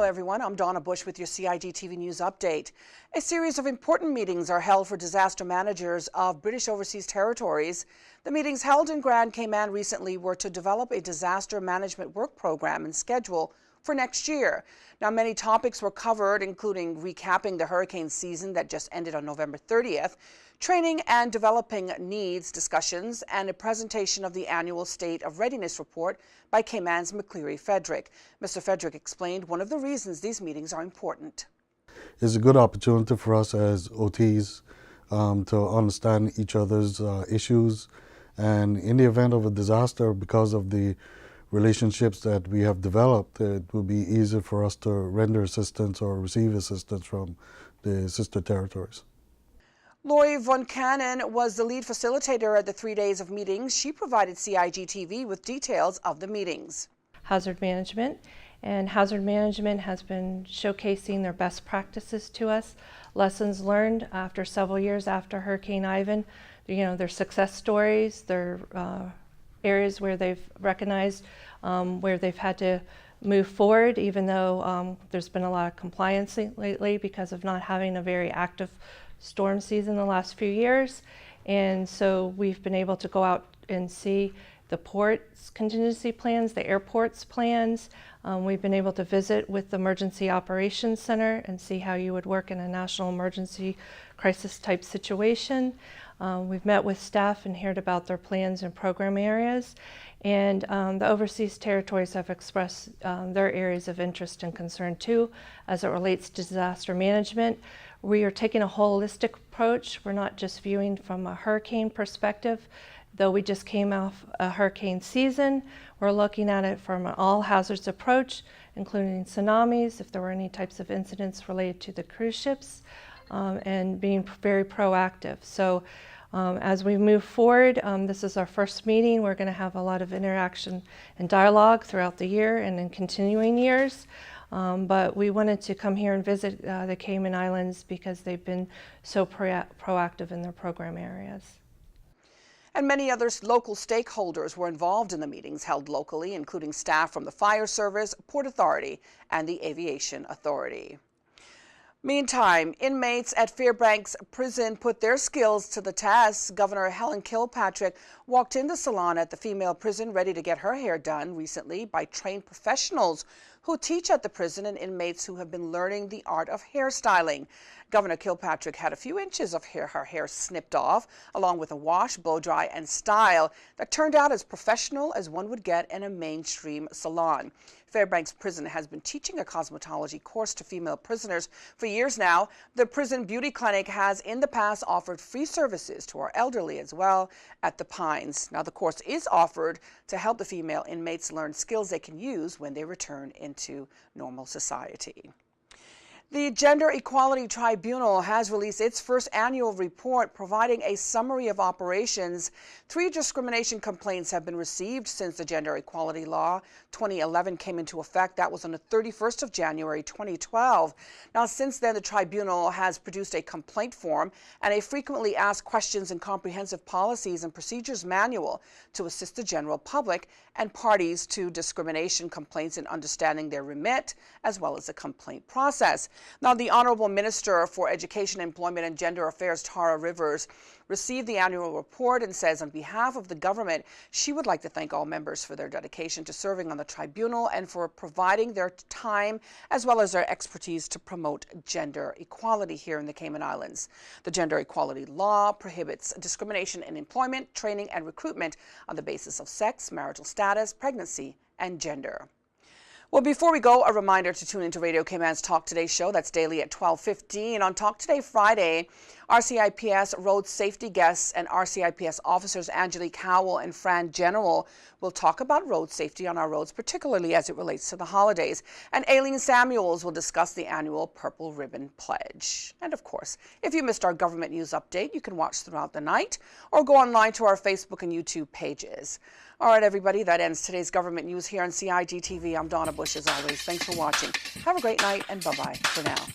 everyone. I'm Donna Bush with your CIG TV News Update. A series of important meetings are held for disaster managers of British Overseas Territories. The meetings held in Grand Cayman recently were to develop a disaster management work program and schedule for next year. Now, many topics were covered, including recapping the hurricane season that just ended on November 30th, training and developing needs discussions, and a presentation of the annual State of Readiness report by Cayman's McCleary Frederick. Mr. Frederick explained one of the reasons these meetings are important. It's a good opportunity for us as OTs to understand each other's issues, and in the event of a disaster, because of the relationships that we have developed, it will be easier for us to render assistance or receive assistance from the sister territories. Lori Von Cannon was the lead facilitator at the 3 days of meetings. She provided CIG TV with details of the meetings. Hazard management, and hazard management has been showcasing their best practices to us, lessons learned after several years after Hurricane Ivan, their success stories, their areas where they've recognized where they've had to move forward, even though there's been a lot of compliance lately because of not having a very active storm season the last few years. And so we've been able to go out and see the port's contingency plans, the airport's plans. We've been able to visit with the Emergency Operations Center and see how you would work in a national emergency crisis type situation. We've met with staff and heard about their plans and program areas. And the overseas territories have expressed their areas of interest and concern too as it relates to disaster management. We are taking a holistic approach. We're not just viewing from a hurricane perspective. Though we just came off a hurricane season, we're looking at it from an all hazards approach, including tsunamis, if there were any types of incidents related to the cruise ships, and being very proactive. So as we move forward, this is our first meeting. We're going to have a lot of interaction and dialogue throughout the year and in continuing years. But we wanted to come here and visit the Cayman Islands because they've been so proactive in their program areas. And many other local stakeholders were involved in the meetings held locally, including staff from the Fire Service, Port Authority, and the Aviation Authority. Meantime, inmates at Fairbanks Prison put their skills to the test. Governor Kilpatrick walked in the salon at the female prison ready to get her hair done recently by trained professionals who teach at the prison and inmates who have been learning the art of hairstyling. Governor Kilpatrick had a few inches of her hair snipped off, along with a wash, blow dry, and style that turned out as professional as one would get in a mainstream salon. Fairbanks Prison has been teaching a cosmetology course to female prisoners for years now. The prison beauty clinic has in the past offered free services to our elderly as well at the Pines. Now, the course is offered to help the female inmates learn skills they can use when they return into normal society. The Gender Equality Tribunal has released its first annual report providing a summary of operations. 3 discrimination complaints have been received since the Gender Equality Law 2011 came into effect. That was on the 31st of January 2012. Now, since then, the tribunal has produced a complaint form and a frequently asked questions and comprehensive policies and procedures manual to assist the general public and parties to discrimination complaints in understanding their remit as well as the complaint process. Now, the Honorable Minister for Education, Employment and Gender Affairs, Tara Rivers, received the annual report and says on behalf of the government, she would like to thank all members for their dedication to serving on the tribunal and for providing their time as well as their expertise to promote gender equality here in the Cayman Islands. The Gender Equality Law prohibits discrimination in employment, training, and recruitment on the basis of sex, marital status, pregnancy, and gender. Well, before we go, a reminder to tune into Radio Cayman's Talk Today show. That's daily at 12:15. On Talk Today Friday, RCIPS road safety guests and RCIPS officers Angelique Howell and Fran General will talk about road safety on our roads, particularly as it relates to the holidays. And Aileen Samuels will discuss the annual Purple Ribbon Pledge. And of course, if you missed our government news update, you can watch throughout the night or go online to our Facebook and YouTube pages. All right, everybody, that ends today's government news here on CIG TV. I'm Donna Bush, as always. Thanks for watching. Have a great night, and bye-bye for now.